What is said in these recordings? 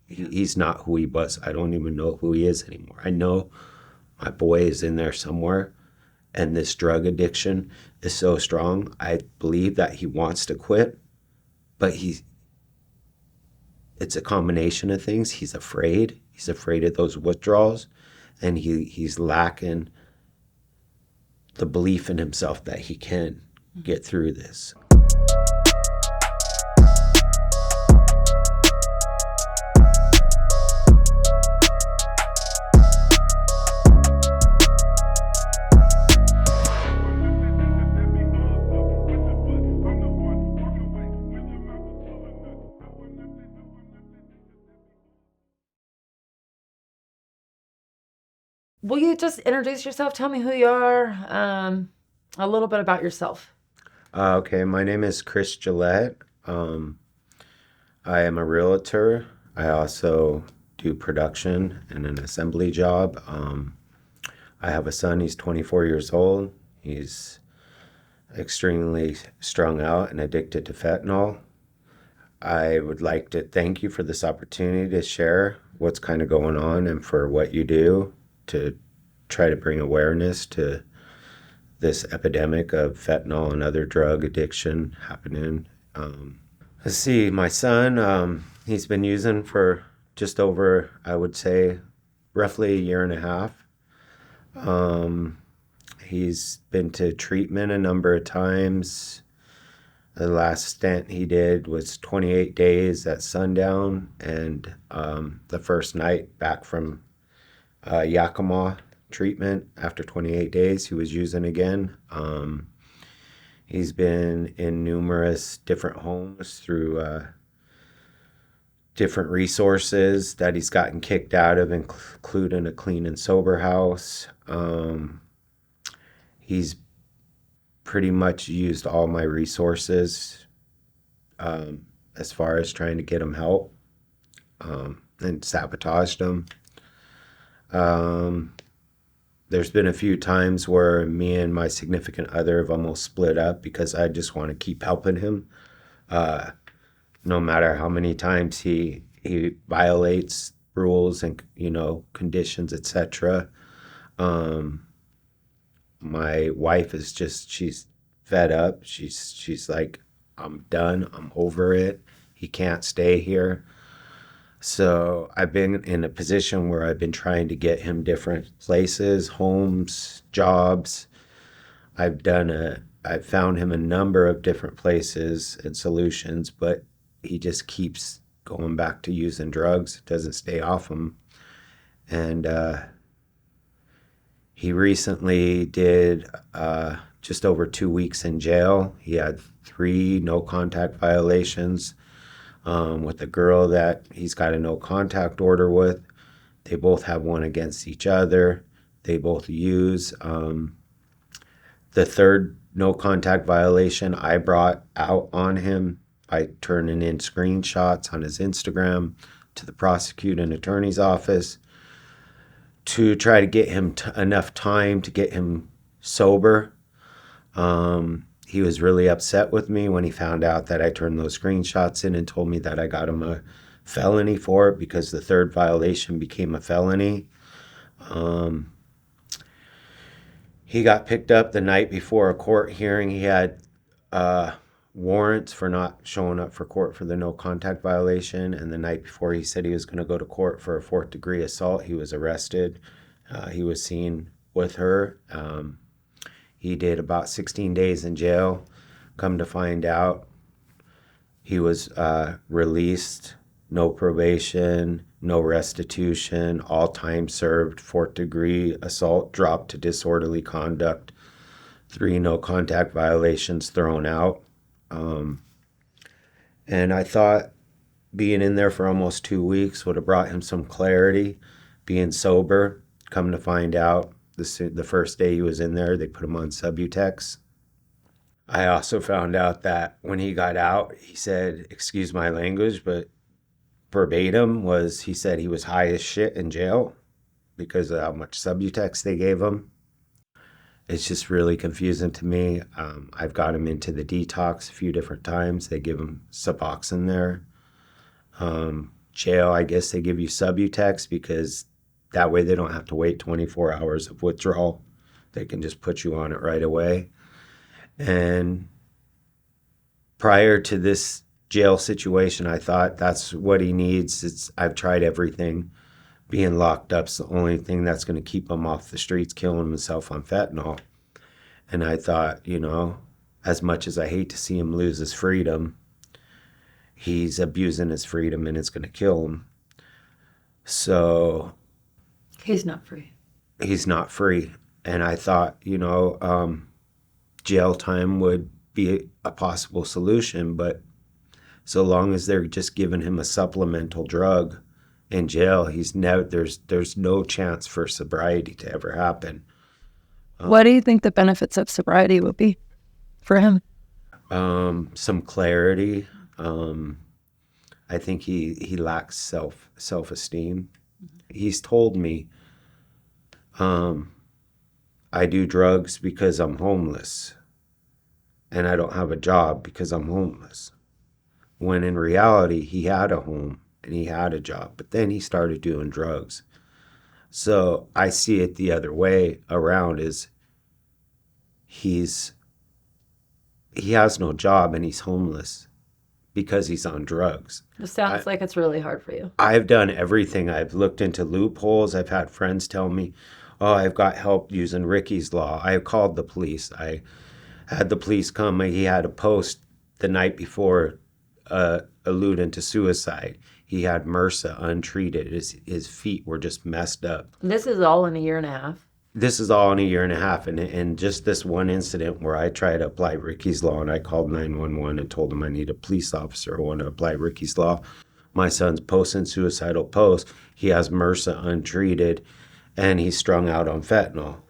He's not who he was. I don't even know who he is anymore. I know my boy is in there somewhere, and this drug addiction is so strong. I believe that he wants to quit, but it's a combination of things. He's afraid. He's afraid of those withdrawals, and he's lacking the belief in himself that he can get through this. Will you just introduce yourself? Tell me who you are, a little bit about yourself. Okay, my name is Chris Gillette. I am a realtor. I also do production and an assembly job. I have a son, he's 24 years old. He's extremely strung out and addicted to fentanyl. I would like to thank you for this opportunity to share what's kind of going on and for what you do to try to bring awareness to this epidemic of fentanyl and other drug addiction happening. Let's see, my son, he's been using for just over, I would say, roughly a year and a half. He's been to treatment a number of times. The last stint he did was 28 days at sundown, and the first night back from Yakima treatment after 28 days, he was using again. He's been in numerous different homes through different resources that he's gotten kicked out of, including a clean and sober house. He's pretty much used all my resources as far as trying to get him help, and sabotaged him. There's been a few times where me and my significant other have almost split up because I just want to keep helping him. No matter how many times he violates rules and conditions, etc. My wife is she's fed up. She's like, I'm done. I'm over it. He can't stay here. So I've been in a position where I've been trying to get him different places, homes, jobs. I've found him a number of different places and solutions, but he just keeps going back to using drugs, doesn't stay off them. And he recently did just over 2 weeks in jail. He had 3 no contact violations with a girl that he's got a no contact order with. They both have one against each other. They both use. The third no contact violation I brought out on him by turning in screenshots on his Instagram to the prosecuting attorney's office to try to get him enough time to get him sober. He was really upset with me when he found out that I turned those screenshots in and told me that I got him a felony for it because the third violation became a felony. He got picked up the night before a court hearing. He had warrants for not showing up for court for the no contact violation. And the night before he said he was going to go to court for a 4th degree assault, he was arrested. He was seen with her. He did about 16 days in jail. Come to find out, he was released, no probation, no restitution, all time served, 4th degree assault dropped to disorderly conduct, 3 no contact violations thrown out. And I thought being in there for almost 2 weeks would have brought him some clarity, being sober. Come to find out, the first day he was in there, they put him on Subutex. I also found out that when he got out, he said, excuse my language, but verbatim was, he said he was high as shit in jail because of how much Subutex they gave him. It's just really confusing to me. I've got him into the detox a few different times. They give him Suboxone there. jail, I guess they give you Subutex because that way they don't have to wait 24 hours of withdrawal. They can just put you on it right away. And prior to this jail situation, I thought that's what he needs. I've tried everything. Being locked up's the only thing that's going to keep him off the streets, killing himself on fentanyl. And I thought, as much as I hate to see him lose his freedom, he's abusing his freedom and it's going to kill him. So He's not free. he's not free. And I thought, jail time would be a possible solution, but so long as they're just giving him a supplemental drug in jail, there's no chance for sobriety to ever happen. What do you think the benefits of sobriety would be for him? Some clarity. I think he lacks self-esteem. He's told me, I do drugs because I'm homeless, and I don't have a job because I'm homeless. When in reality, he had a home and he had a job, but then he started doing drugs. So I see it the other way around is he has no job and he's homeless because he's on drugs. It sounds like it's really hard for you. I've done everything. I've looked into loopholes. I've had friends tell me, oh, I've got help using Ricky's Law. I called the police. I had the police come. He had a post the night before alluding to suicide. He had MRSA untreated. His feet were just messed up. This is all in a year and a half. This is all in a year and a half. And just this one incident where I tried to apply Ricky's Law and I called 911 and told them I need a police officer. I want to apply Ricky's Law. My son's posting suicidal posts. He has MRSA untreated and he's strung out on fentanyl.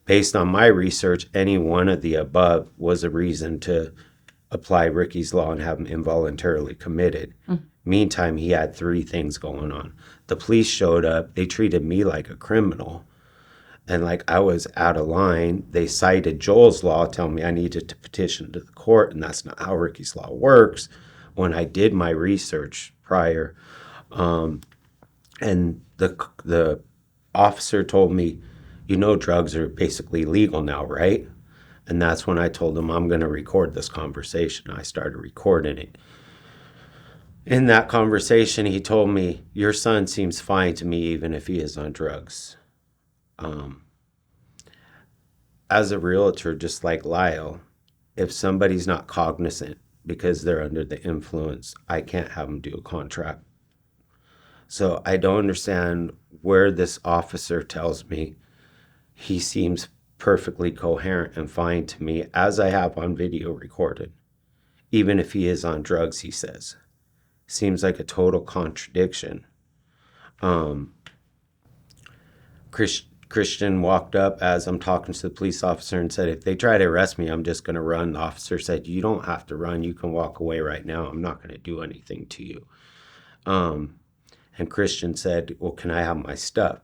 Based on my research, any one of the above was a reason to apply Ricky's Law and have him involuntarily committed. Meantime, he had 3 things going on. The police showed up. They treated me like a criminal. And like I was out of line. They cited Joel's Law, telling me I needed to petition to the court, and that's not how Ricky's Law works. When I did my research prior, and the officer told me, drugs are basically legal now, right? And that's when I told him I'm going to record this conversation. I started recording it. In that conversation, he told me, your son seems fine to me even if he is on drugs. As a realtor, just like Lyle, if somebody's not cognizant because they're under the influence, I can't have them do a contract. So I don't understand where this officer tells me he seems perfectly coherent and fine to me, as I have on video recorded. Even if he is on drugs, he says. Seems like a total contradiction. Christian walked up as I'm talking to the police officer and said, if they try to arrest me, I'm just going to run. The officer said, you don't have to run. You can walk away right now. I'm not going to do anything to you. And Christian said, well, can I have my stuff?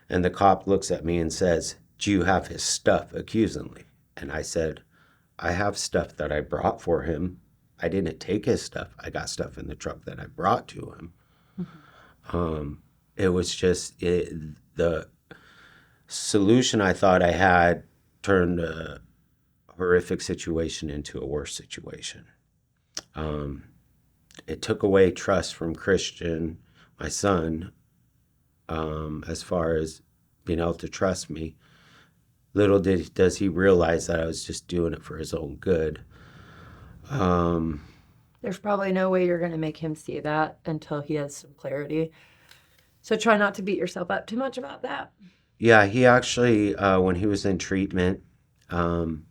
And the cop looks at me and says, do you have his stuff, accusingly? And I said, I have stuff that I brought for him. I didn't take his stuff. I got stuff in the truck that I brought to him. It was just the solution I thought I had turned a horrific situation into a worse situation. It took away trust from Christian, my son, as far as being able to trust me. Little does he realize that I was just doing it for his own good. There's probably no way you're going to make him see that until he has some clarity. So try not to beat yourself up too much about that. Yeah, he actually, when he was in treatment and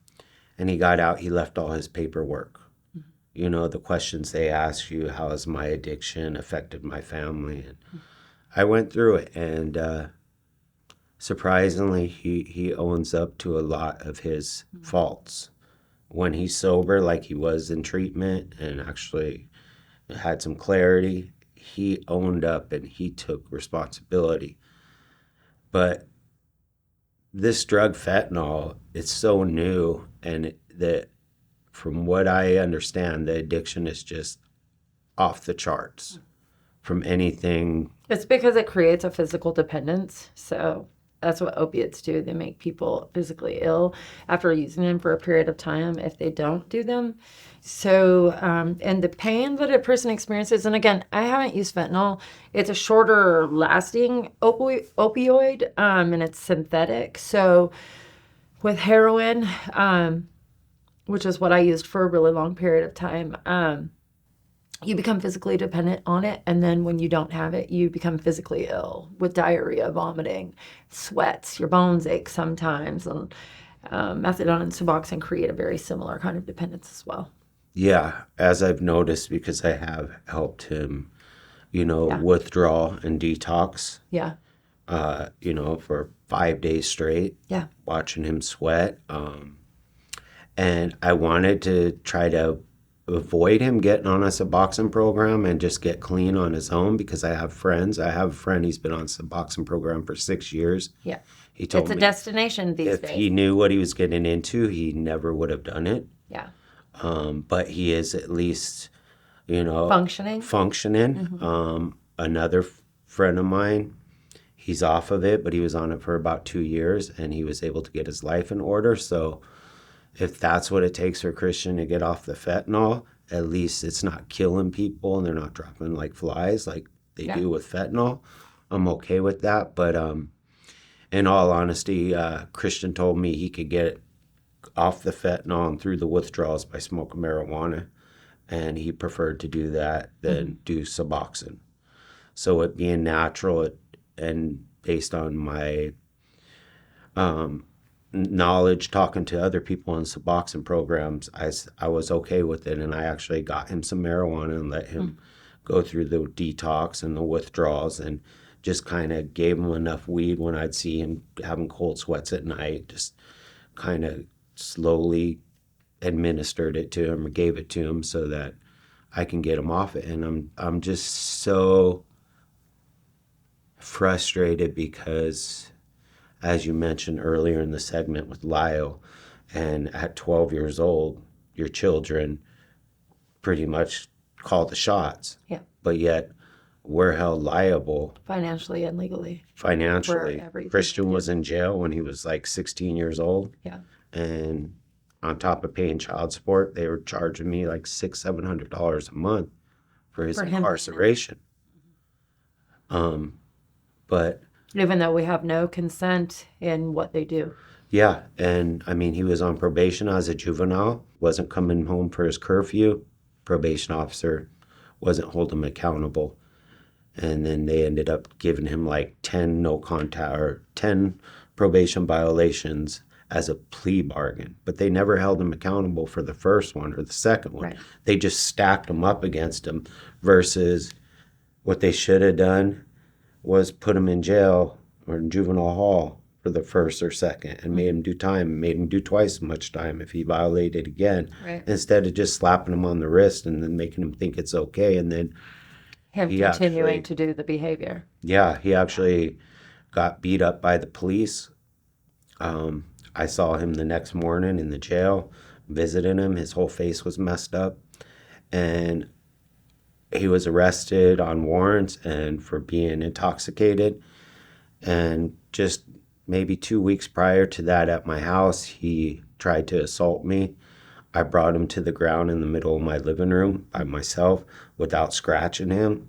he got out, he left all his paperwork. The questions they ask you, how has my addiction affected my family? And I went through it, and surprisingly, he owns up to a lot of his faults. When he's sober, like he was in treatment and actually had some clarity, he owned up and he took responsibility. But this drug, fentanyl, it's so new, and from what I understand, the addiction is just off the charts. from anything. It's because it creates a physical dependence. So that's what opiates do. They make people physically ill after using them for a period of time if they don't do them. So, and the pain that a person experiences, and again, I haven't used fentanyl. It's a shorter lasting opioid, and it's synthetic. So with heroin, which is what I used for a really long period of time, you become physically dependent on it. And then when you don't have it, you become physically ill with diarrhea, vomiting, sweats, your bones ache sometimes. And methadone and Suboxone create a very similar kind of dependence as well. Yeah, as I've noticed, because I have helped him, Yeah. withdraw and detox, Yeah. for 5 days straight, Yeah. watching him sweat. And I wanted to try to avoid him getting on a Suboxone program and just get clean on his own, because I have friends. I have a friend, he's been on Suboxone program for 6 years. Yeah. He told It's a me destination these if days. he knew what he was getting into, he never would have done it. Yeah. But he is at least, Functioning. Another friend of mine, he's off of it, but he was on it for about 2 years, and he was able to get his life in order. So if that's what it takes for Christian to get off the fentanyl, at least it's not killing people and they're not dropping like flies like they Yeah. do with fentanyl. I'm okay with that. But in all honesty, Christian told me he could get off the fentanyl and through the withdrawals by smoking marijuana, and he preferred to do that than do Suboxone. So it being natural and based on my knowledge, talking to other people in Suboxone programs, I was okay with it, and I actually got him some marijuana and let him go through the detox and the withdrawals, and just kind of gave him enough weed when I'd see him having cold sweats at night, just kind of slowly administered it to him or gave it to him so that I can get him off it. And I'm just so frustrated because, as you mentioned earlier in the segment with Lyle, and at 12 years old, your children pretty much call the shots. Yeah. But yet we're held liable Financially and legally. financially. For everything. Christian was in jail when he was like 16 years old. Yeah. And on top of paying child support, they were charging me like $600-700 a month for his For him. incarceration. But Even though we have no consent in what they do. yeah, and I mean, he was on probation as a juvenile, wasn't coming home for his curfew. Probation officer wasn't holding him accountable. And then they ended up giving him like 10 no contact or 10 probation violations as a plea bargain. But they never held him accountable for the first one or the second one. Right. They just stacked him up against him, versus what they should have done was put him in jail or in juvenile hall for the first or second and made him do time, made him do twice as much time if he violated again, Right. instead of just slapping him on the wrist and then making him think it's okay. And then, Him He continuing actually- to do the behavior. yeah, he actually got beat up by the police. I saw him the next morning in the jail, visiting him. His whole face was messed up. And he was arrested on warrants and for being intoxicated. And just maybe 2 weeks prior to that, at my house, he tried to assault me. I brought him to the ground in the middle of my living room by myself without scratching him.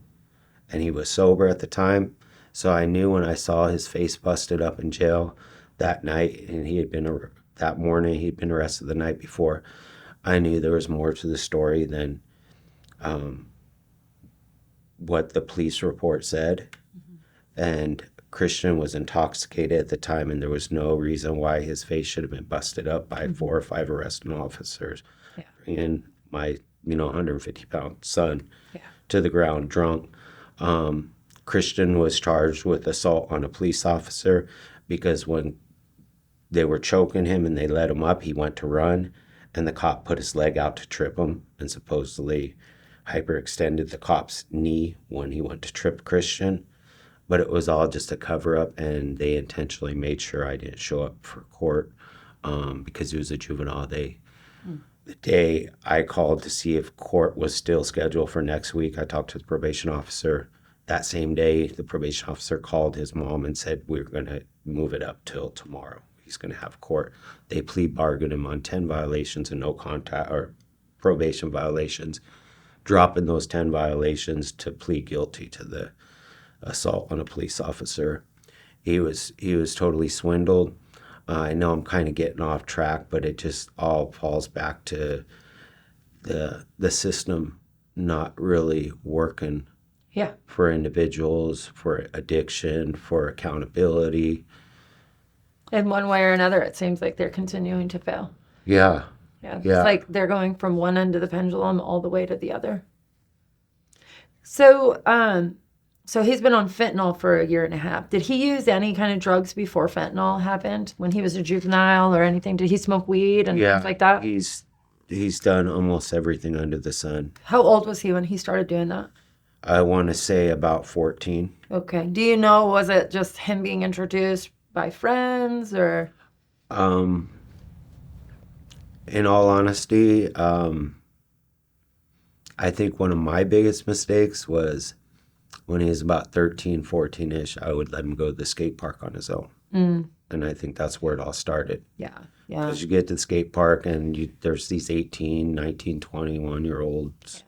And he was sober at the time. So I knew when I saw his face busted up in jail that night, and that morning, he'd been arrested the night before, I knew there was more to the story than what the police report said. And Christian was intoxicated at the time, and there was no reason why his face should have been busted up by 4 or 5 arresting officers. Yeah. Bringing my 150-pound son Yeah. to the ground drunk. Christian was charged with assault on a police officer because when they were choking him and they let him up, he went to run, and the cop put his leg out to trip him and supposedly hyperextended the cop's knee when he went to trip Christian. But it was all just a cover-up, and they intentionally made sure I didn't show up for court because he was a juvenile. The day I called to see if court was still scheduled for next week, I talked to the probation officer that same day, the probation officer called his mom and said, we're going to move it up till tomorrow. He's going to have court. They plea bargained him on 10 violations and no contact or probation violations, dropping those 10 violations to plead guilty to the assault on a police officer. He was totally swindled. I know I'm kind of getting off track, but it just all falls back to the system not really working Yeah. for individuals, for addiction, for accountability. In one way or another, it seems like they're continuing to fail. Yeah. Yeah. It's Yeah. like they're going from one end of the pendulum all the way to the other. So, so he's been on fentanyl for a year and a half. Did he use any kind of drugs before fentanyl happened? When he was a juvenile or anything? Did he smoke weed and Yeah. things like that? He's done almost everything under the sun. How old was he when he started doing that? I want to say about 14. Okay. Do you know, was it just him being introduced by friends or? In all honesty, I think one of my biggest mistakes was when he was about 13, 14-ish, I would let him go to the skate park on his own. And I think that's where it all started. Yeah. Yeah. Because you get to the skate park and there's these 18, 19, 21-year-olds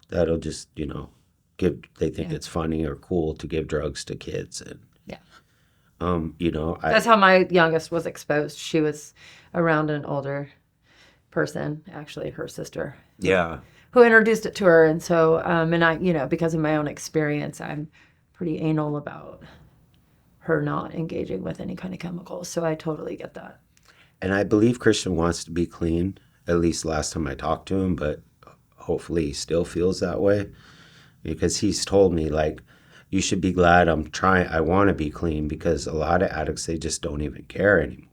that'll just, they think it's funny or cool to give drugs to kids. And, Yeah. That's how my youngest was exposed. She was around an older person, actually her sister, yeah. who introduced it to her. And so, and I, because of my own experience, I'm pretty anal about her not engaging with any kind of chemicals. So I totally get that. And I believe Christian wants to be clean, at least last time I talked to him, but hopefully he still feels that way because he's told me, like, you should be glad I want to be clean because a lot of addicts, they just don't even care anymore.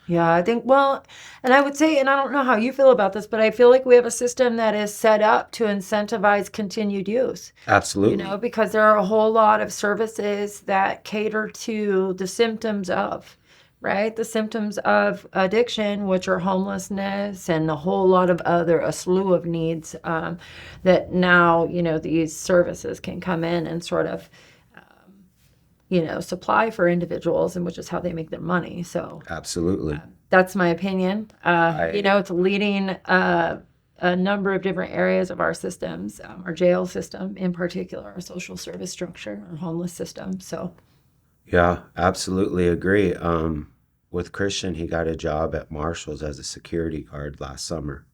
Yeah, I think, well, and I would say, and I don't know how you feel about this, but I feel like we have a system that is set up to incentivize continued use. Absolutely. Because there are a whole lot of services that cater to the symptoms of, right? The symptoms of addiction, which are homelessness and a whole lot of a slew of needs that now, these services can come in and sort of, supply for individuals, and which is how they make their money. So Absolutely. that's my opinion. It's leading a number of different areas of our systems, our jail system in particular, our social service structure, our homeless system. So Yeah, absolutely agree. With Christian, he got a job at Marshall's as a security guard last summer.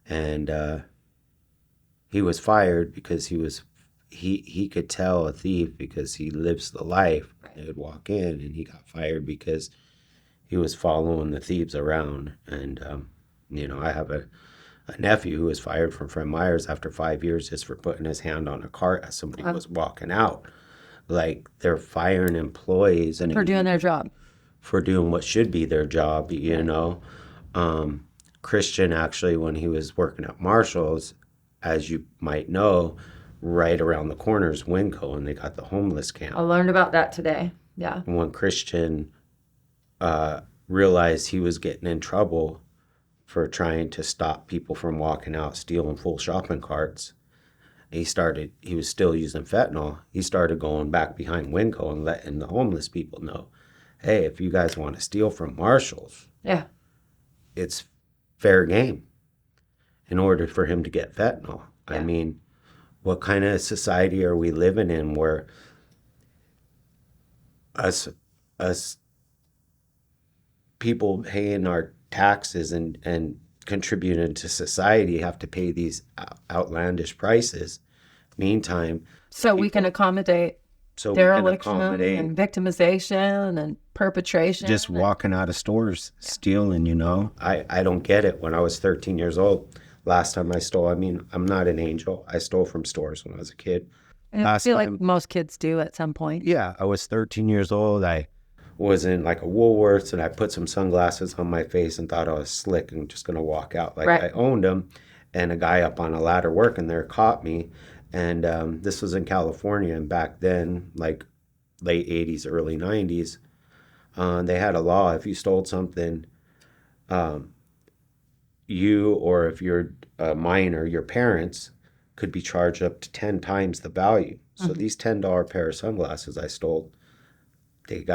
And he was fired because he could tell a thief because he lives the life. They would walk in and he got fired because he was following the thieves around. And, I have a nephew who was fired from Fred Meyer's after 5 years just for putting his hand on a cart as somebody was walking out. Like, they're firing employees and For doing their job. for doing what should be their job, Christian, actually, when he was working at Marshall's, as you might know, right around the corner is Winco, and they got the homeless camp. I learned about that today. Yeah. And when Christian realized he was getting in trouble for trying to stop people from walking out stealing full shopping carts, he was still using fentanyl. He started going back behind Winco and letting the homeless people know, hey, if you guys want to steal from Marshall's, Yeah. it's fair game in order for him to get fentanyl. Yeah. I mean, what kind of society are we living in where us people paying our taxes and contributing to society have to pay these outlandish prices? Meantime, So we can accommodate so we can dereliction accommodate and victimization and perpetration. Just walking out of stores, stealing, I don't get it. When I was 13 years old, last time I stole, I'm not an angel. I stole from stores when I was a kid. And I feel like most kids do at some point. Yeah, I was 13 years old. I Was in like a Woolworths and I put some sunglasses on my face and thought I was slick and just going to walk out like Right. I owned them. And a guy up on a ladder working there caught me. And this was in California. And back then, like late 80s, early 90s, they had a law. If you stole something, you, or if you're a minor, your parents could be charged up to 10 times the value. So these $10 pair of sunglasses I stole, it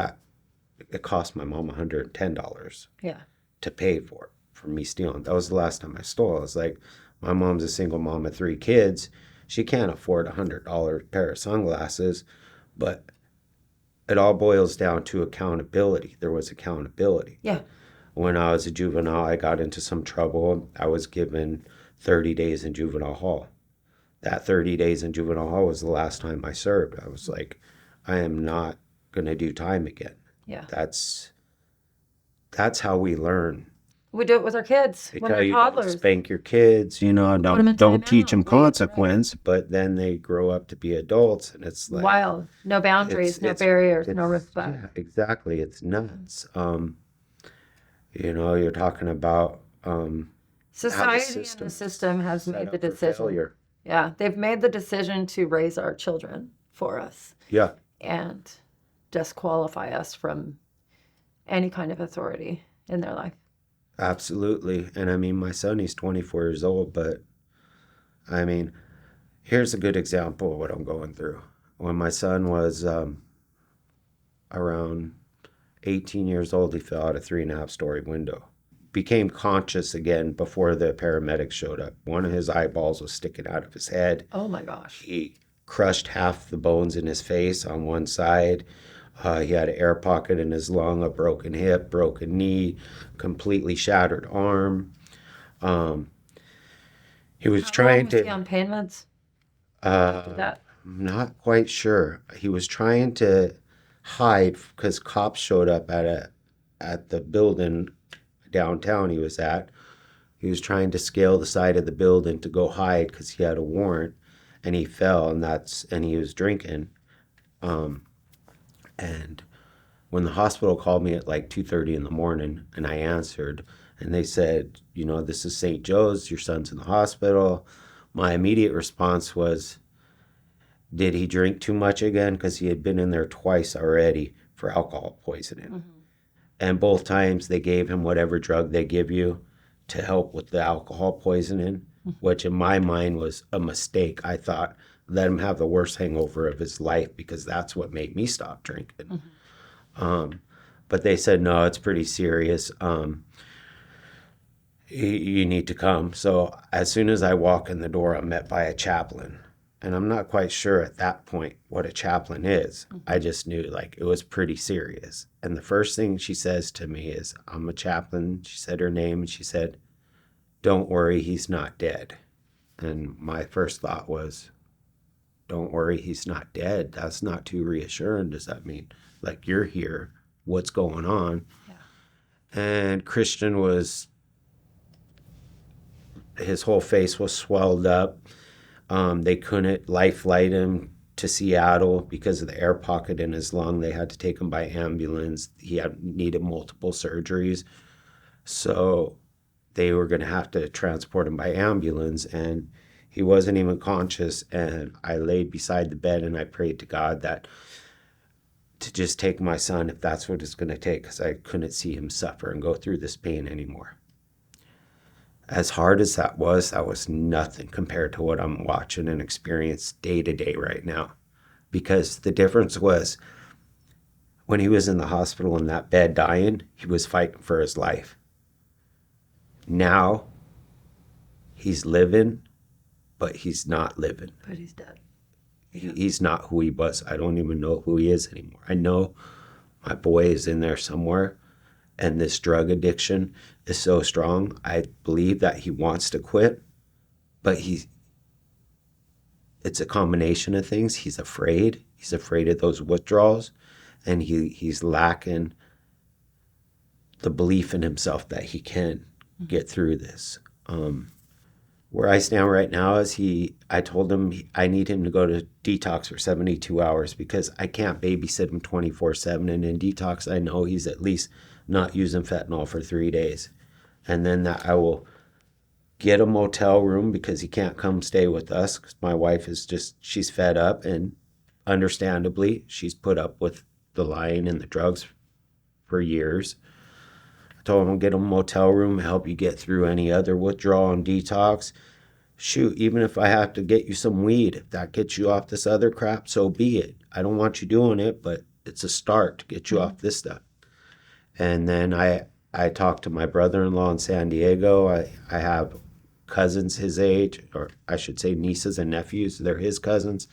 cost my mom $110 Yeah. to pay for me stealing. That was the last time I stole. I was like, my mom's a single mom of 3 kids. She can't afford $100 pair of sunglasses, but it all boils down to accountability. There was accountability. Yeah. When I was a juvenile, I got into some trouble. I was given 30 days in juvenile hall. That 30 days in juvenile hall was the last time I served. I was like, I am not going to do time again. Yeah. That's how we learn. We do it with our kids They when tell they're you don't toddlers. spank your kids, them in don't teach timeout. them consequence. but then they grow up to be adults, and it's like Wild. No boundaries, no it's- barriers, no it's- respect. Yeah, exactly. It's nuts. You're talking about Society and system the system has set made up the for decision. failure. Yeah. They've made the decision to raise our children for us Yeah, and disqualify us from any kind of authority in their life. absolutely. And I mean, my son, he's 24 years old, but I mean, here's a good example of what I'm going through. When my son was around 18 years old, he fell out a 3.5-story window. Became conscious again before the paramedics showed up. One of his eyeballs was sticking out of his head. Oh my gosh. He crushed half the bones in his face on one side. He had an air pocket in his lung, a broken hip, broken knee, completely shattered arm. He was How long trying was he to. on pain meds after that? I'm not quite sure. He was trying to hide because cops showed up at the building downtown he was at. He was trying to scale the side of the building to go hide because he had a warrant, and he fell, and he was drinking. And when the hospital called me at like 2:30 in the morning, and I answered, and they said, this is St. Joe's, your son's in the hospital. My immediate response was, did he drink too much again? Because he had been in there twice already for alcohol poisoning. And both times they gave him whatever drug they give you to help with the alcohol poisoning, which in my mind was a mistake. I thought, let him have the worst hangover of his life because that's what made me stop drinking. But they said, no, it's pretty serious. You need to come. So as soon as I walk in the door, I'm met by a chaplain. And I'm not quite sure at that point what a chaplain is. I just knew like it was pretty serious. And the first thing she says to me is, I'm a chaplain. She said her name, and she said, don't worry, he's not dead. And my first thought was, don't worry, he's not dead. That's not too reassuring. Does that mean like you're here? What's going on? Yeah. And Christian his whole face was swelled up. They couldn't life flight him to Seattle because of the air pocket in his lung. They had to take him by ambulance. He needed multiple surgeries. So they were going to have to transport him by ambulance, and he wasn't even conscious. And I laid beside the bed and I prayed to God to just take my son if that's what it's going to take, because I couldn't see him suffer and go through this pain anymore. As hard as that was nothing compared to what I'm watching and experience day to day right now. Because the difference was when he was in the hospital in that bed dying, he was fighting for his life. Now he's living, but he's not living. But he's dead. He's not who he was. I don't even know who he is anymore. I know my boy is in there somewhere. And this drug addiction is so strong. I believe that he wants to quit, but it's a combination of things. He's afraid. He's afraid of those withdrawals, and he's lacking the belief in himself that he can get through this. Where I stand right now is I told him I need him to go to detox for 72 hours because I can't babysit him 24/7. And in detox, I know he's at least not using fentanyl for 3 days. And then that I will get a motel room because he can't come stay with us because my wife she's fed up, and understandably, she's put up with the lying and the drugs for years. I told him I'll get a motel room, help you get through any other withdrawal and detox. shoot, even if I have to get you some weed, if that gets you off this other crap, so be it. I don't want you doing it, but it's a start to get you off this stuff. And then I talked to my brother-in-law in San Diego. I have cousins his age, or I should say nieces and nephews. They're his cousins.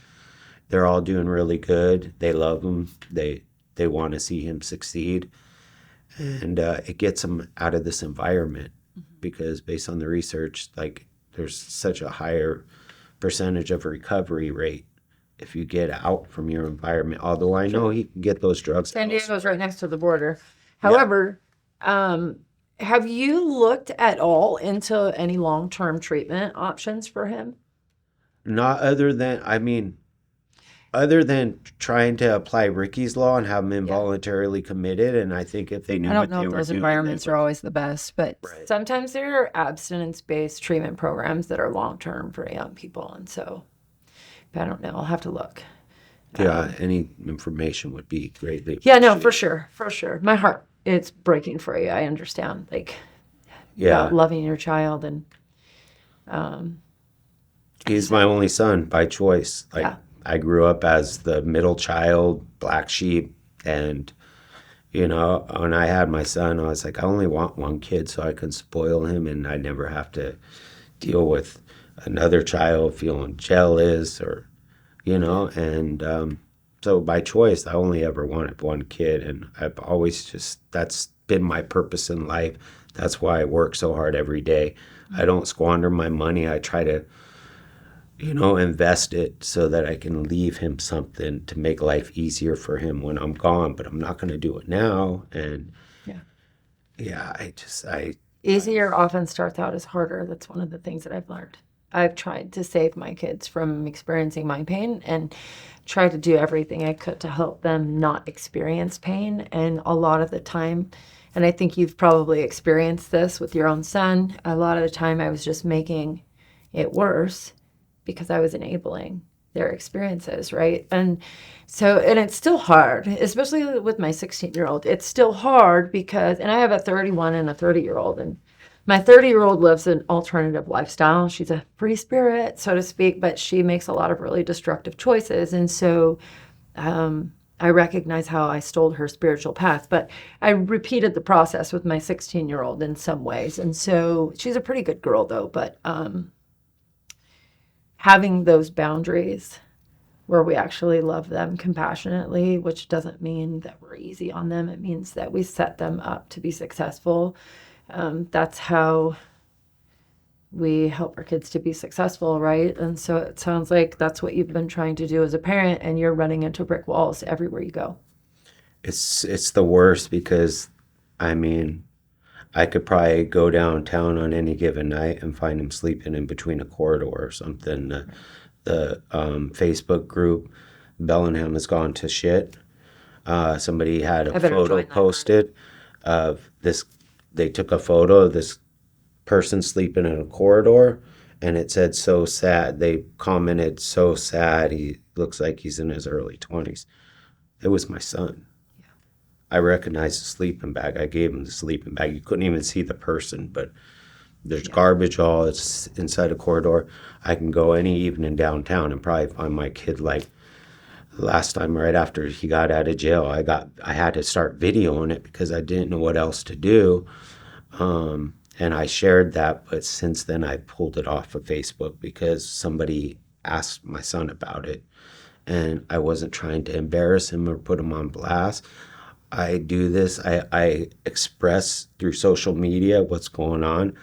They're all doing really good. They love him. They want to see him succeed. And it gets him out of this environment because based on the research, like there's such a higher percentage of recovery rate if you get out from your environment. Although I know he can get those drugs. San Diego's right next to the border. However, have you looked at all into any long-term treatment options for him? Not other than trying to apply Ricky's law and have him involuntarily committed. And I think if they knew I what don't know they if were those doing, environments are always the best, but Right. Sometimes there are abstinence-based treatment programs that are long-term for young people, and so I don't know. I'll have to look. Yeah, any information would be greatly Yeah, no, appreciated. for sure. My heart, it's breaking for you. I understand. Like, Yeah, about loving your child and he's my only son by choice. Like Yeah. I grew up as the middle child, black sheep, and when I had my son, I was like, I only want one kid so I can spoil him and I never have to deal with another child feeling jealous or and so by choice, I only ever wanted one kid, and I've always that's been my purpose in life. That's why I work so hard every day. I don't squander my money. I try to invest it so that I can leave him something to make life easier for him when I'm gone, but I'm not going to do it now. And yeah, I easier often starts out as harder. That's one of the things that I've learned. I've tried to save my kids from experiencing my pain and try to do everything I could to help them not experience pain. And a lot of the time, and I think you've probably experienced this with your own son, a lot of the time I was just making it worse because I was enabling their experiences, right? And so, and it's still hard, especially with my 16-year-old. It's still hard because, and I have a 31 and a 30-year-old, and my 30-year-old lives an alternative lifestyle. She's a free spirit, so to speak, but she makes a lot of really destructive choices. And so I recognize how I stole her spiritual path, but I repeated the process with my 16-year-old in some ways. And so she's a pretty good girl, though, but having those boundaries where we actually love them compassionately, which doesn't mean that we're easy on them. It means that we set them up to be successful. That's how we help our kids to be successful, right? And so it sounds like that's what you've been trying to do as a parent, and you're running into brick walls everywhere you go. it's the worst because I could probably go downtown on any given night and find him sleeping in between a corridor or something. The Facebook group Bellingham has gone to shit. Somebody had I a better photo join that posted of this. They took a photo of this person sleeping in a corridor, and it said "so sad." They commented, "So sad. He looks like he's in his early 20s." It was my son. I recognized the sleeping bag. I gave him the sleeping bag. You couldn't even see the person, but there's garbage all it's inside a corridor. I can go any evening downtown and probably find my kid. Like last time, right after he got out of jail, I had to start videoing it because I didn't know what else to do. And I shared that, but since then I pulled it off of Facebook because somebody asked my son about it, and I wasn't trying to embarrass him or put him on blast. I do this. I express through social media what's going on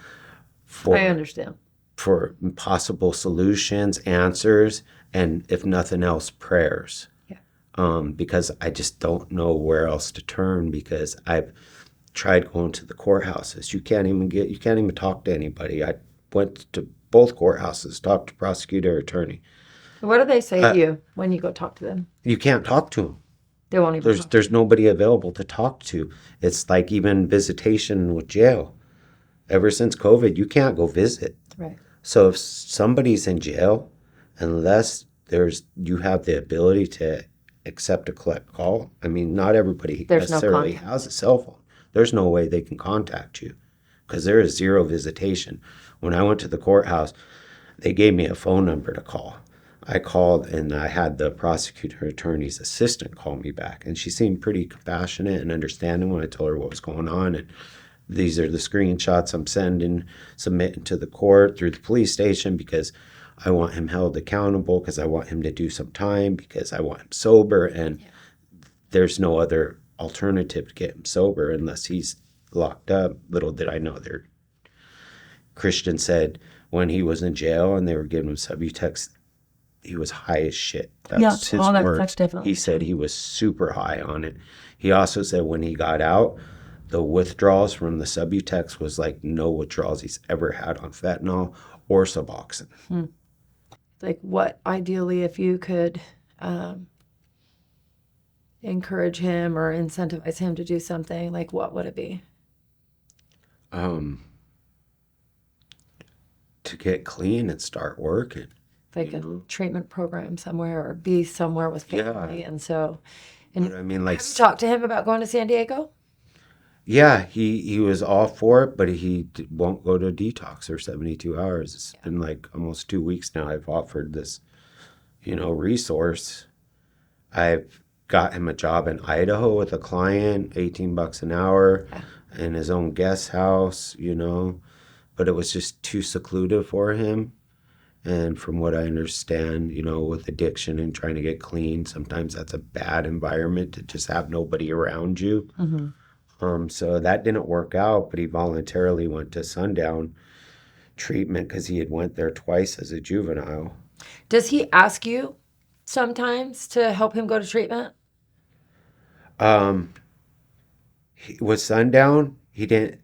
I understand. for possible solutions, answers, and if nothing else, prayers. Yeah. Because I just don't know where else to turn because I've tried going to the courthouses. You can't even talk to anybody. I went to both courthouses, talked to prosecutor, attorney. What do they say to you when you go talk to them? You can't talk to them. They won't even talk. There's nobody available to talk to. It's like even visitation with jail. Ever since COVID, you can't go visit. Right. So if somebody's in jail, unless you have the ability to accept a collect call, not everybody There's no necessarily contact. has a cell phone. There's no way they can contact you because there is zero visitation. When I went to the courthouse, they gave me a phone number to call. I called and I had the prosecutor attorney's assistant call me back, and she seemed pretty compassionate and understanding when I told her what was going on. And these are the screenshots I'm submitting to the court through the police station because I want him held accountable, because I want him to do some time, because I want him sober, and there's no other alternative to get him sober unless he's locked up. Little did I know there. Christian said when he was in jail and they were giving him Subutex, he was high as shit. That's his words. That's definitely He said he was super high on it. He also said when he got out, the withdrawals from the Subutex was like no withdrawals he's ever had on fentanyl or Suboxone. Like, what ideally, if you could encourage him or incentivize him to do something, like what would it be? To get clean and start working. Like a treatment program somewhere, or be somewhere with family. Yeah. And so, and But I mean, like, have you talked to him about going to San Diego? yeah, he was all for it, but he won't go to detox or 72 hours. It's been like almost 2 weeks now. I've offered this, resource. I've got him a job in Idaho with a client, $18 an hour, in his own guest house, but it was just too secluded for him. And from what I understand, with addiction and trying to get clean, sometimes that's a bad environment to just have nobody around you. So that didn't work out, but he voluntarily went to Sundown treatment because he had went there twice as a juvenile. Does he ask you sometimes to help him go to treatment? With Sundown, he didn't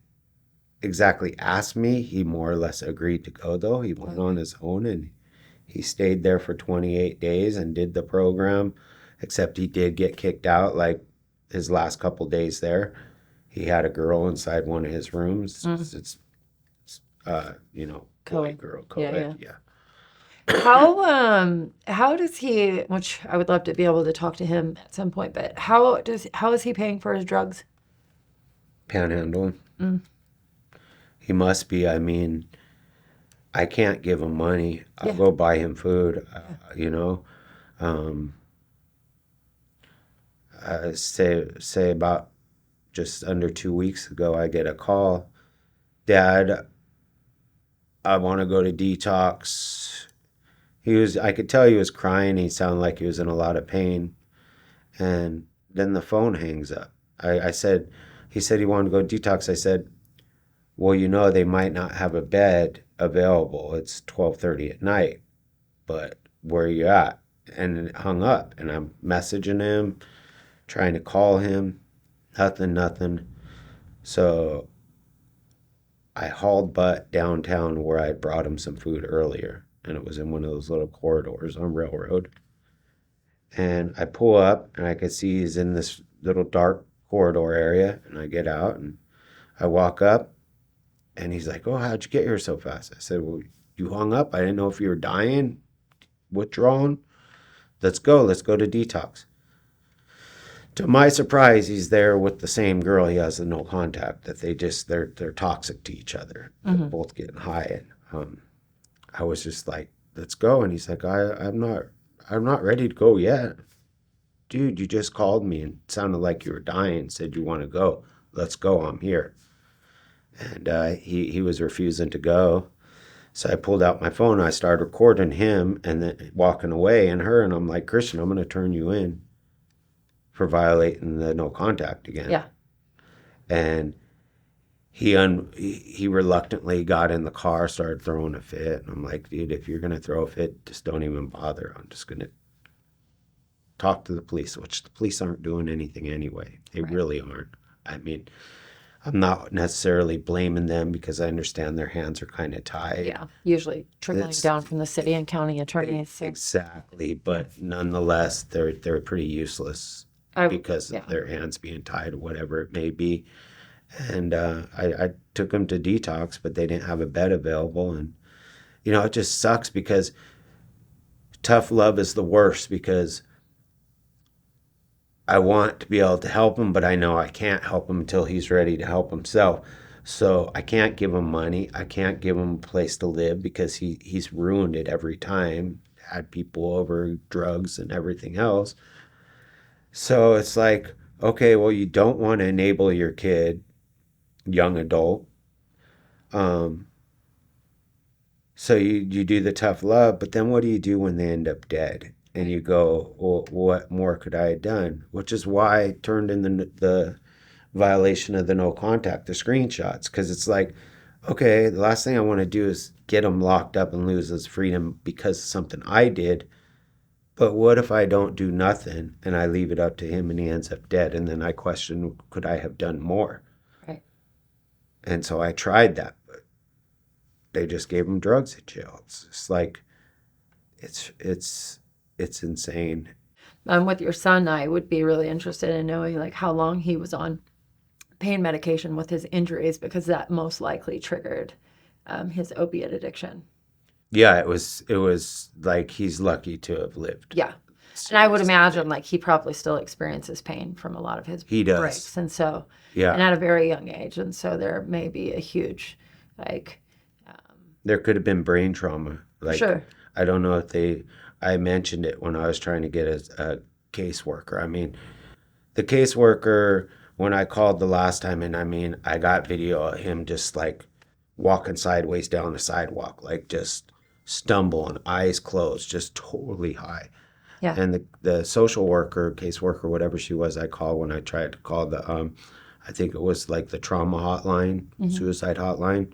exactly ask me. He more or less agreed to go, though. He went on his own, and he stayed there for 28 days and did the program, except he did get kicked out like his last couple days there. He had a girl inside one of his rooms. It's boy, girl, co-ed, yeah. How does he, which I would love to be able to talk to him at some point, but how is he paying for his drugs? Panhandling. He must be. I mean, I can't give him money. I'll go buy him food, say about just under 2 weeks ago, I get a call. Dad, I want to go to detox. I could tell he was crying. He sounded like he was in a lot of pain. And then the phone hangs up. He said he wanted to go detox. I said, well, they might not have a bed available. It's 12:30 at night, but where are you at? And it hung up, and I'm messaging him, trying to call him, nothing. So I hauled butt downtown where I brought him some food earlier, and it was in one of those little corridors on Railroad. And I pull up, and I could see he's in this little dark corridor area, and I get out, and I walk up, and he's like, oh, how'd you get here so fast? I said, well, you hung up. I didn't know if you were dying, withdrawn. Let's go to detox. To my surprise, he's there with the same girl he has the no contact, that they're toxic to each other. They're both getting high. And I was just like, let's go. And he's like, I'm not ready to go yet. Dude, you just called me and sounded like you were dying, said you want to go. Let's go, I'm here. And he was refusing to go. So I pulled out my phone, I started recording him and then walking away and her, and I'm like, Christian, I'm going to turn you in for violating the no contact again. Yeah. And he reluctantly got in the car, started throwing a fit. And I'm like, dude, if you're going to throw a fit, just don't even bother. I'm just going to talk to the police, which the police aren't doing anything anyway. They really aren't. I mean, I'm not necessarily blaming them because I understand their hands are kind of tied. Yeah, usually trickling down from the city and county attorneys. So. Exactly, but nonetheless, they're pretty useless because of their hands being tied or whatever it may be. And I took them to detox, but they didn't have a bed available. And, it just sucks because tough love is the worst, because I want to be able to help him, but I know I can't help him until he's ready to help himself. So I can't give him money. I can't give him a place to live because he's ruined it every time. Had people over, drugs and everything else. So it's like, okay, well, you don't want to enable your kid, young adult. Um, so you do the tough love, but then what do you do when they end up dead? And you go, well, what more could I have done? Which is why I turned in the violation of the no contact, the screenshots, because it's like, okay, the last thing I want to do is get him locked up and lose his freedom because of something I did. But what if I don't do nothing and I leave it up to him and he ends up dead? And then I question, could I have done more? Right. And so I tried that, but they just gave him drugs at jail. It's just like, it's insane. With your son, I would be really interested in knowing like how long he was on pain medication with his injuries because that most likely triggered his opiate addiction. Yeah, it was like he's lucky to have lived. Yeah. And I would imagine like he probably still experiences pain from a lot of his He does. breaks. And so, Yeah. and at a very young age. And so there may be a huge, like, There could have been brain trauma. Like, sure. I don't know if I mentioned it when I was trying to get a caseworker. I mean, the caseworker, when I called the last time, and I mean, I got video of him just like walking sideways down the sidewalk, like just stumbling, eyes closed, just totally high. Yeah. And the social worker, caseworker, whatever she was, I called when I tried to call I think it was like the trauma hotline, suicide hotline.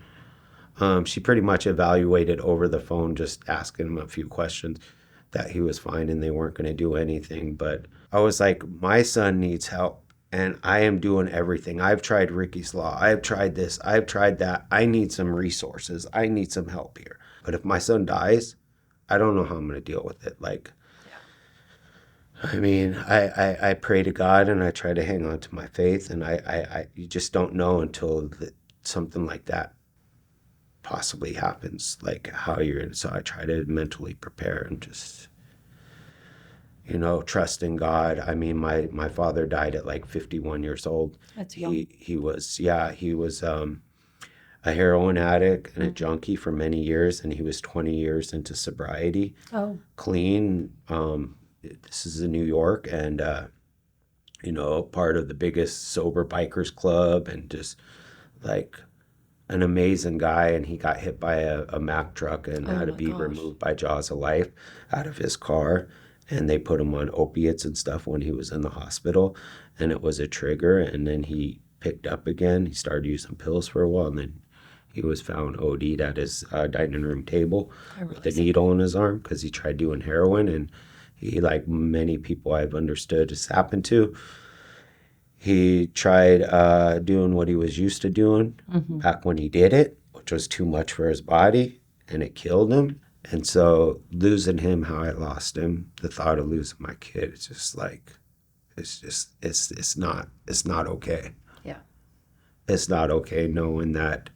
She pretty much evaluated over the phone, just asking him a few questions, that he was fine and they weren't going to do anything. But I was like, my son needs help and I am doing everything. I've tried Ricky's Law. I've tried this. I've tried that. I need some resources. I need some help here. But if my son dies, I don't know how I'm going to deal with it. Like, I mean, I pray to God and I try to hang on to my faith, and you just don't know until something like that possibly happens, like how so I try to mentally prepare and just, trust in God. I mean, my father died at like 51 years old. That's young. He was a heroin addict and a junkie for many years, and he was 20 years into sobriety. Oh. Clean. This is in New York, and part of the biggest sober bikers club, and just like an amazing guy. And he got hit by a Mack truck and had to be removed by Jaws of Life out of his car, and they put him on opiates and stuff when he was in the hospital, and it was a trigger. And then he picked up again. He started using pills for a while, and then he was found OD'd at his dining room table with a needle in his arm because he tried doing heroin. And he, like many people I've understood has happened to, he tried doing what he was used to doing back when he did it, which was too much for his body, and it killed him. And so losing him, how I lost him, the thought of losing my kid, it's just like, it's not okay. Yeah. It's not okay knowing that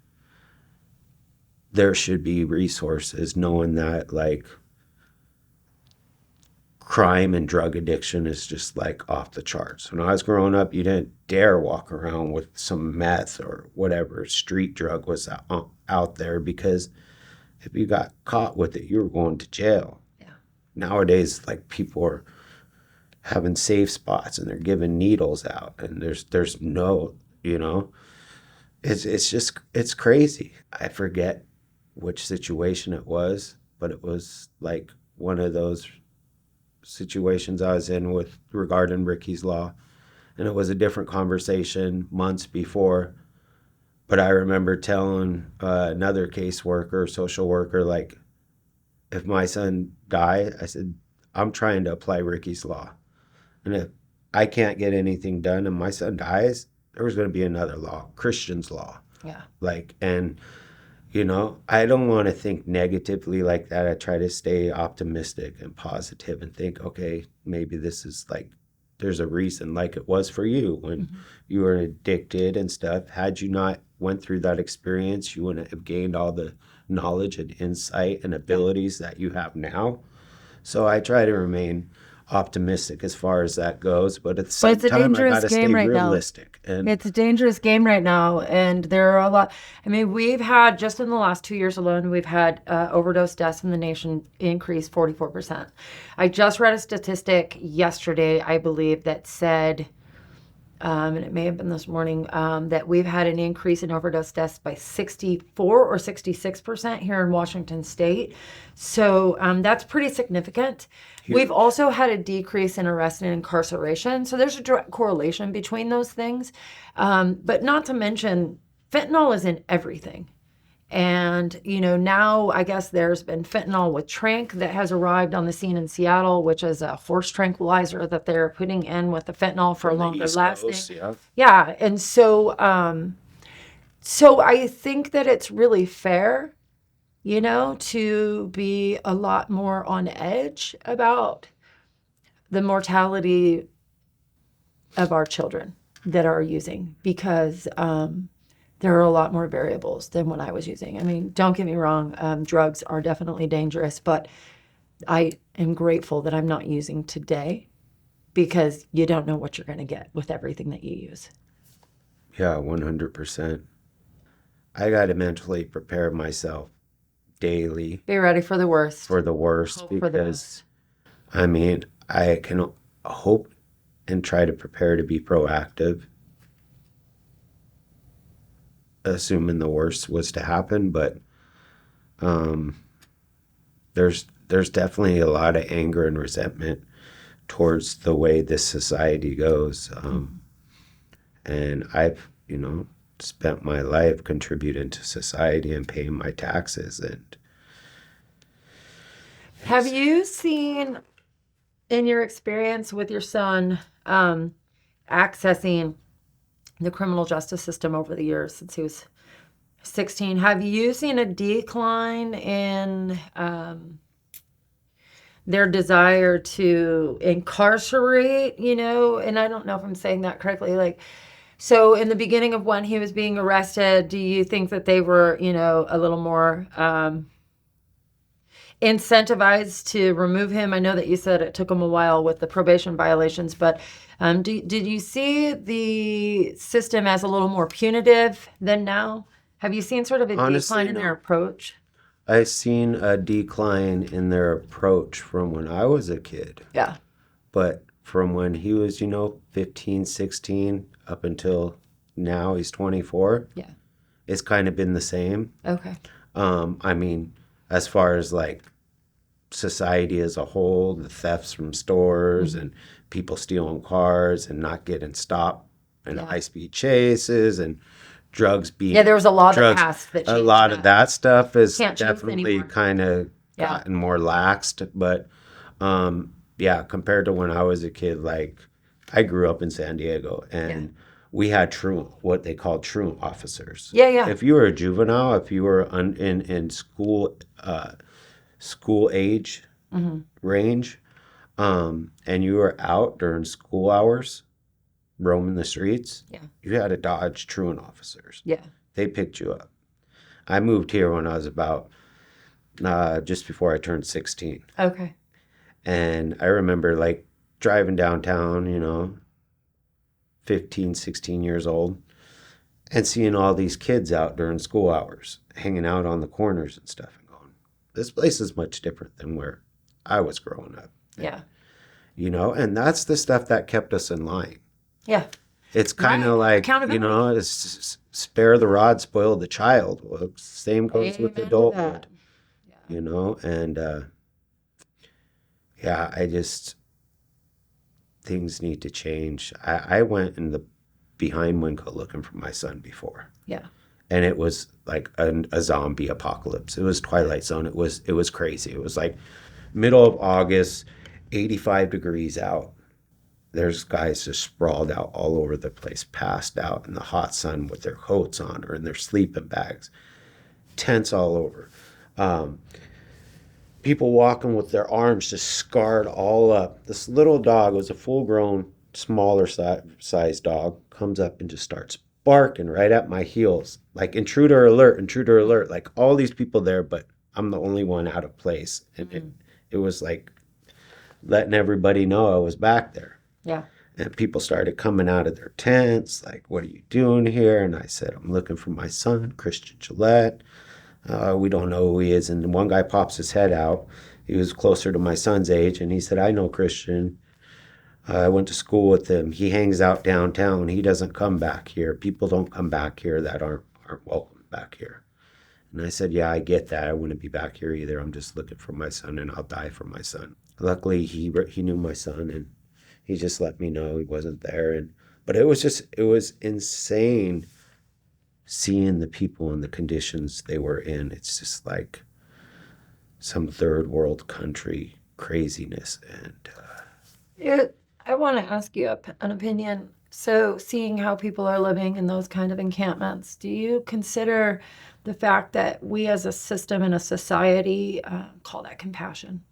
there should be resources, knowing that like crime and drug addiction is just like off the charts. When I was growing up, you didn't dare walk around with some meth or whatever street drug was out there, because if you got caught with it, you were going to jail. Yeah. Nowadays, like, people are having safe spots and they're giving needles out, and there's no, it's crazy. I forget which situation it was, but it was like one of those situations I was in with regarding Ricky's Law, and it was a different conversation months before. But I remember telling another caseworker, social worker, like, if my son died, I said, I'm trying to apply Ricky's Law, and if I can't get anything done and my son dies, there was going to be another law, Christian's Law. Yeah. Like, and I don't want to think negatively like that. I try to stay optimistic and positive and think, okay, maybe this is like, there's a reason, like it was for you when you were addicted and stuff. Had you not went through that experience, you wouldn't have gained all the knowledge and insight and abilities that you have now. So I try to remain optimistic as far as that goes, but at the But same it's a time, I dangerous gotta stay game right now. realistic. And It's a dangerous game right now, and there are a lot. I mean, we've had just in the last 2 years alone, we've had overdose deaths in the nation increase 44%. I just read a statistic yesterday, I believe, that said, and it may have been this morning, that we've had an increase in overdose deaths by 64 or 66% here in Washington State. So that's pretty significant. We've also had a decrease in arrest and incarceration. So there's a direct correlation between those things. But not to mention, fentanyl is in everything. And, now I guess there's been fentanyl with Tranq that has arrived on the scene in Seattle, which is a horse tranquilizer that they're putting in with the fentanyl for from the longer East lasting. Coast, yeah. Yeah. And so I think that it's really fair, to be a lot more on edge about the mortality of our children that are using because, there are a lot more variables than when I was using. I mean, don't get me wrong, drugs are definitely dangerous, but I am grateful that I'm not using today because you don't know what you're going to get with everything that you use. Yeah, 100%. I got to mentally prepare myself daily Be ready for the worst. for the worst Hope for the because, I mean, I can hope and try to prepare to be proactive, assuming the worst was to happen. But there's definitely a lot of anger and resentment towards the way this society goes. And I've, spent my life contributing to society and paying my taxes. And Have you seen, in your experience with your son, accessing the criminal justice system over the years since he was 16, have you seen a decline in their desire to incarcerate, and I don't know if I'm saying that correctly, so in the beginning of when he was being arrested, do you think that they were, a little more incentivized to remove him? I know that you said it took him a while with the probation violations, but did you see the system as a little more punitive than now? Have you seen sort of a Honestly, decline in no. their approach? I've seen a decline in their approach from when I was a kid. Yeah. But from when he was, 15, 16, up until now, he's 24. Yeah. It's kind of been the same. Okay. I mean, as far as like society as a whole, the thefts from stores and people stealing cars and not getting stopped and Yeah. high-speed chases and drugs being Yeah, there was a law that drugs. passed that A changed lot of that stuff is Can't choose definitely anymore. kind of Yeah. gotten more laxed. But yeah, compared to when I was a kid, like I grew up in San Diego and we had truant, what they called truant officers. Yeah, yeah. If you were a juvenile, if you were in school age range, and you were out during school hours roaming the streets, Yeah. you had to dodge truant officers. Yeah. They picked you up. I moved here when I was about just before I turned 16. Okay. And I remember like driving downtown, 15, 16 years old, and seeing all these kids out during school hours, hanging out on the corners and stuff, and going, this place is much different than where I was growing up. Yeah. And that's the stuff that kept us in line. Yeah. It's kind of Right. like, Accountability. it's spare the rod, spoil the child. Well, same goes with Amen to adulthood, that. and yeah, things need to change. I went in the behind Winco looking for my son before, Yeah. and it was like a zombie apocalypse. It was Twilight Zone. It was crazy. It was like middle of August, 85 degrees out. There's guys just sprawled out all over the place, passed out in the hot sun with their coats on or in their sleeping bags, tents all over. People walking with their arms just scarred all up. This little dog was a full-grown, smaller size dog, comes up and just starts barking right at my heels, like intruder alert, like all these people there, but I'm the only one out of place. And it was like letting everybody know I was back there. Yeah. And people started coming out of their tents, like, what are you doing here? And I said, I'm looking for my son, Christian Gillette. We don't know who he is. And one guy pops his head out. He was closer to my son's age. And he said, I know Christian. I went to school with him. He hangs out downtown. He doesn't come back here. People don't come back here that aren't welcome back here. And I said, yeah, I get that. I wouldn't be back here either. I'm just looking for my son, and I'll die for my son. Luckily, he knew my son, and he just let me know he wasn't there. But it was insane seeing the people and the conditions they were in. It's just like some third world country craziness. And I want to ask you an opinion. So, seeing how people are living in those kind of encampments, do you consider the fact that we as a system and a society call that compassion?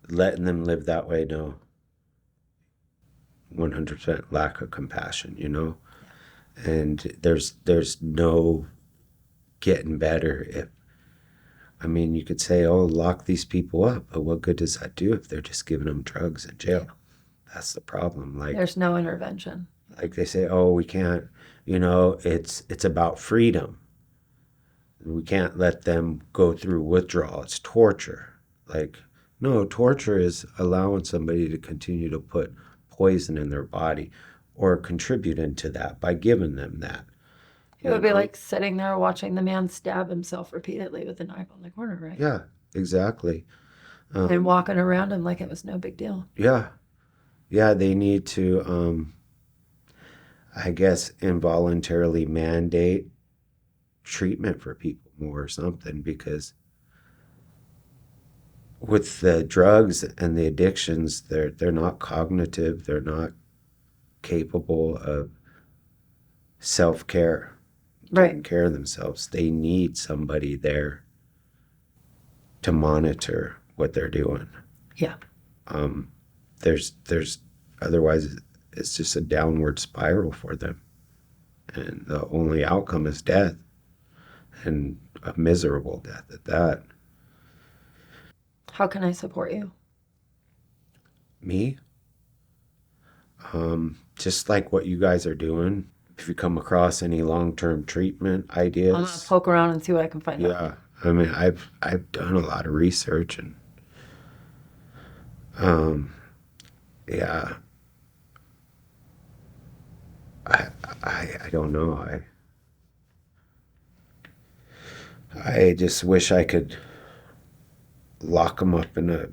Letting them live that way, no. 100% lack of compassion, you know? And there's no getting better if, I mean, you could say, oh, lock these people up, but what good does that do if they're just giving them drugs in jail? That's the problem. Like, There's no intervention. like they say, oh, we can't, you know, it's about freedom. We can't let them go through withdrawal. It's torture. Like, no, torture is allowing somebody to continue to put poison in their body or contribute into that by giving them that. It would be like sitting there watching the man stab himself repeatedly with a knife on the corner, right? Yeah, exactly. And walking around him like it was no big deal. Yeah. Yeah, they need to, I guess, involuntarily mandate treatment for people more or something, because with the drugs and the addictions, they're not cognitive, they're not capable of self-care, taking Right. care of themselves. They need somebody there to monitor what they're doing. Yeah. There's otherwise it's just a downward spiral for them, and the only outcome is death, and a miserable death at that. How can I support you? Me, just like what you guys are doing. If you come across any long-term treatment I'm gonna ideas, poke around and see what I can find out. yeah. I mean, I've done a lot of research, and yeah. I don't know. I just wish I could lock them up in a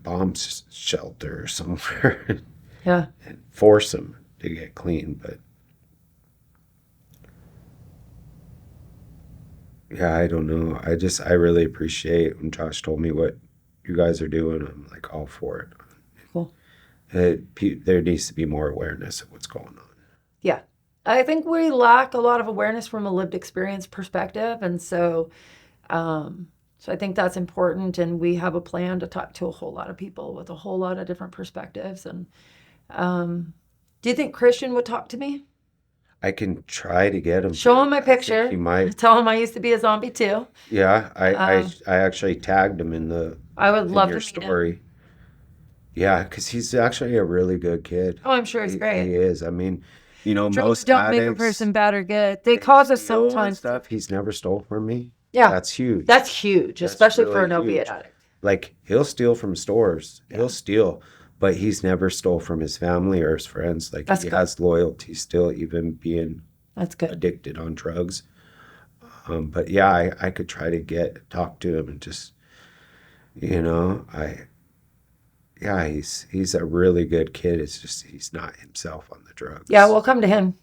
shelter or somewhere Yeah. and force them to get clean. But yeah, I don't know. I really appreciate when Josh told me what you guys are doing. I'm like all for it. Cool. There needs to be more awareness of what's going on. Yeah. I think we lack a lot of awareness from a lived experience perspective. And so I think that's important. And we have a plan to talk to a whole lot of people with a whole lot of different perspectives. And do you think Christian would talk to me? I can try to get him. Show him my I think picture. He might. Tell him I used to be a zombie too. Yeah, I actually tagged him in the I would love your to meet him. story. Yeah, because he's actually a really good kid. Oh, I'm sure he's great. He is. I mean, you know, Drugs most don't make a addicts, person bad or good. They cause us steal and sometimes. stuff. He's never stole from me. Yeah. That's huge. That's huge, That's especially for really an opiate huge. addict. Like, he'll steal from stores. He'll steal, but he's never stole from his family or his friends. Like, That's he good. has loyalty still, even being That's good. addicted on drugs. But yeah, I could try to talk to him and just, you know, he's a really good kid. It's just he's not himself on the drugs. Yeah, we'll come to him.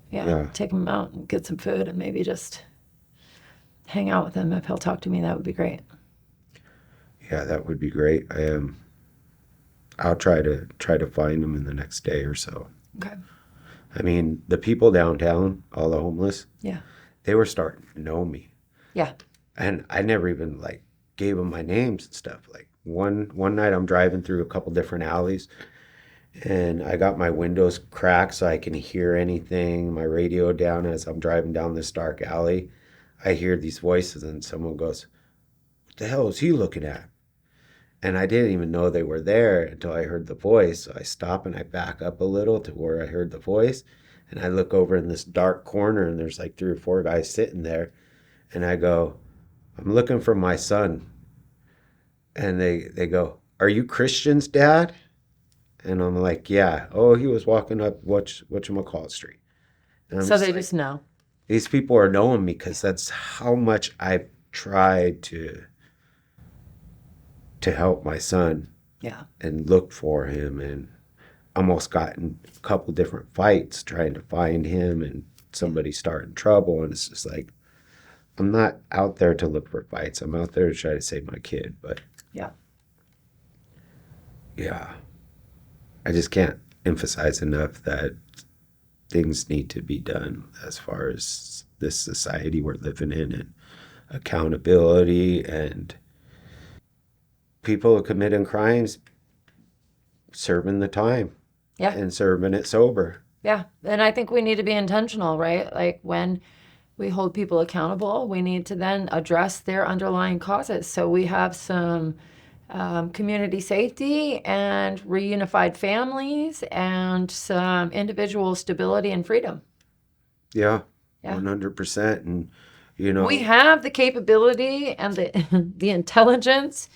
Yeah, Yeah. take him out and get some food and maybe just hang out with him. If he'll talk to me, that would be great. Yeah, that would be great. I'll try to find him in the next day or so. Okay. I mean, the people downtown, all the homeless, Yeah. they were starting to know me. Yeah. And I never even like gave them my names and stuff. Like one night I'm driving through a couple different alleys, and I got my windows cracked so I can hear anything, my radio down as I'm driving down this dark alley. I hear these voices, and someone goes, the hell is he looking at? And I didn't even know they were there until I heard the voice. So I stop and I back up a little to where I heard the voice. And I look over in this dark corner and there's like 3 or 4 guys sitting there. And I go, I'm looking for my son. And they go, are you Christians, Dad? And I'm like, yeah. Oh, he was walking up whatchamacallit Street. And I'm So they like, just know. these people are knowing me because that's how much I've tried to help my son Yeah. and look for him, and almost got in a couple different fights trying to find him, and somebody starting trouble. And it's just like, I'm not out there to look for fights. I'm out there to try to save my kid. But Yeah. yeah, I just can't emphasize enough that things need to be done as far as this society we're living in, and accountability, and people committing crimes serving the time Yeah. and serving it sober. Yeah. And I think we need to be intentional, right? Like when we hold people accountable, we need to then address their underlying causes. So we have some community safety and reunified families and some individual stability and freedom. Yeah, Yeah. 100%. And, you know, We have the capability and the intelligence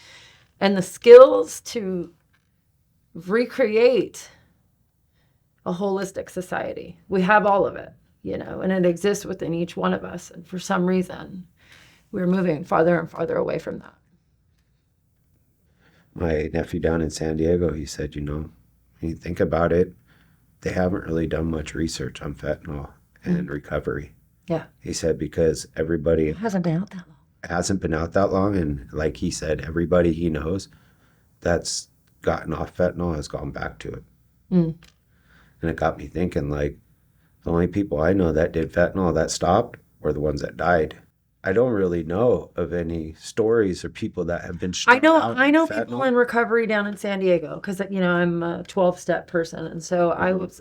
and the skills to recreate a holistic society. We have all of it, and it exists within each one of us. And for some reason, we're moving farther and farther away from that. my nephew down in San Diego, he said, when you think about it, they haven't really done much research on fentanyl and recovery. Yeah. He said, because everybody It hasn't been out that long. hasn't been out that long. And like he said, everybody he knows that's gotten off fentanyl has gone back to it. Mm. And it got me thinking, like, the only people I know that did fentanyl that stopped were the ones that died. I don't really know of any stories or people that have been I know out I know of people fentanyl. in recovery down in San Diego because I'm a 12-step person, and so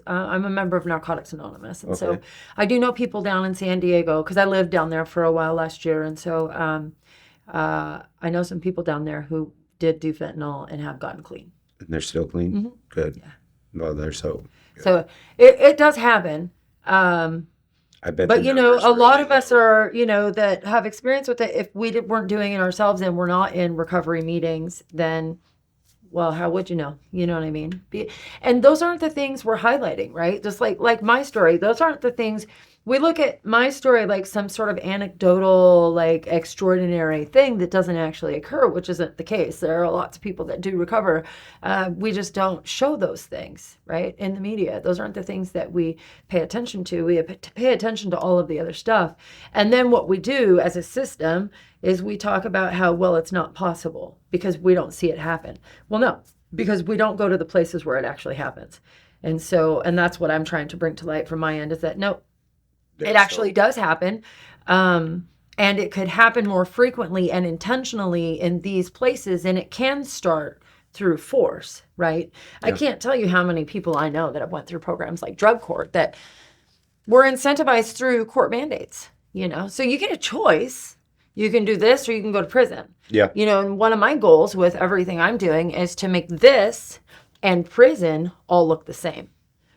I'm a member of Narcotics Anonymous, and so Okay. I do know people down in San Diego because I lived down there for a while last year, and so I know some people down there who did do fentanyl and have gotten clean. And they're still clean? Mhm. Good. Yeah. Well, they're so... So it does happen. I bet But the numbers a lot really of us low. are, that have experience with it. If we weren't doing it ourselves and we're not in recovery meetings, then, well, how would you know? You know what I mean? And those aren't the things we're highlighting, right? Just like my story, those aren't the things. We look at my story like some sort of anecdotal, like extraordinary thing that doesn't actually occur, which isn't the case. There are lots of people that do recover. We just don't show those things, right, in the media. Those aren't the things that we pay attention to. We have to pay attention to all of the other stuff. And then what we do as a system is we talk about how, well, it's not possible because we don't see it happen. Well, no, because we don't go to the places where it actually happens. And that's what I'm trying to bring to light from my end is that, no, it actually does happen. And it could happen more frequently and intentionally in these places. And it can start through force, right? I can't tell you how many people I know that have went through programs like drug court that were incentivized through court mandates, So you get a choice. You can do this or you can go to prison. Yeah. And one of my goals with everything I'm doing is to make this and prison all look the same.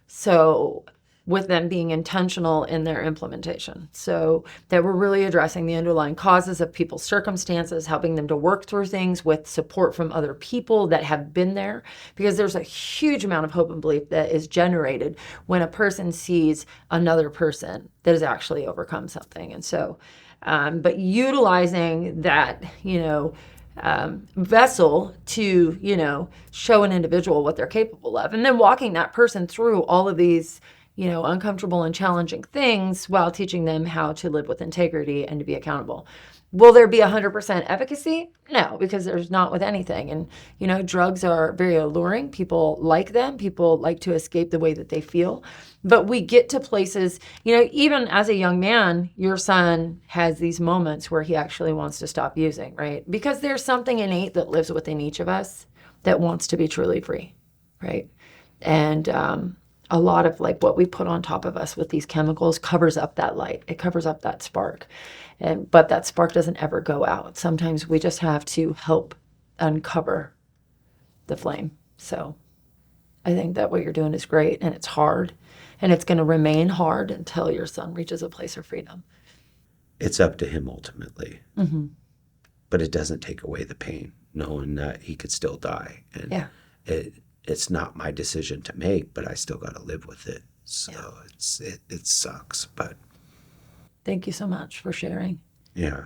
So with them being intentional in their implementation. So that we're really addressing the underlying causes of people's circumstances, helping them to work through things with support from other people that have been there. Because there's a huge amount of hope and belief that is generated when a person sees another person that has actually overcome something. And so, but utilizing that, vessel to, show an individual what they're capable of, and then walking that person through all of these, uncomfortable and challenging things while teaching them how to live with integrity and to be accountable. Will there be 100% efficacy? No, because there's not with anything. And, drugs are very alluring. People like them. People like to escape the way that they feel. But we get to places, even as a young man, your son has these moments where he actually wants to stop using, right? Because there's something innate that lives within each of us that wants to be truly free, right? And a lot of like what we put on top of us with these chemicals covers up that light. It covers up that spark. But that spark doesn't ever go out. Sometimes we just have to help uncover the flame. So I think that what you're doing is great, and it's hard, and it's going to remain hard until your son reaches a place of freedom. It's up to him ultimately, Mm-hmm. but it doesn't take away the pain knowing that he could still die. And Yeah. it's not my decision to make, but I still got to live with it. So it sucks, but Thank you so much for sharing. yeah.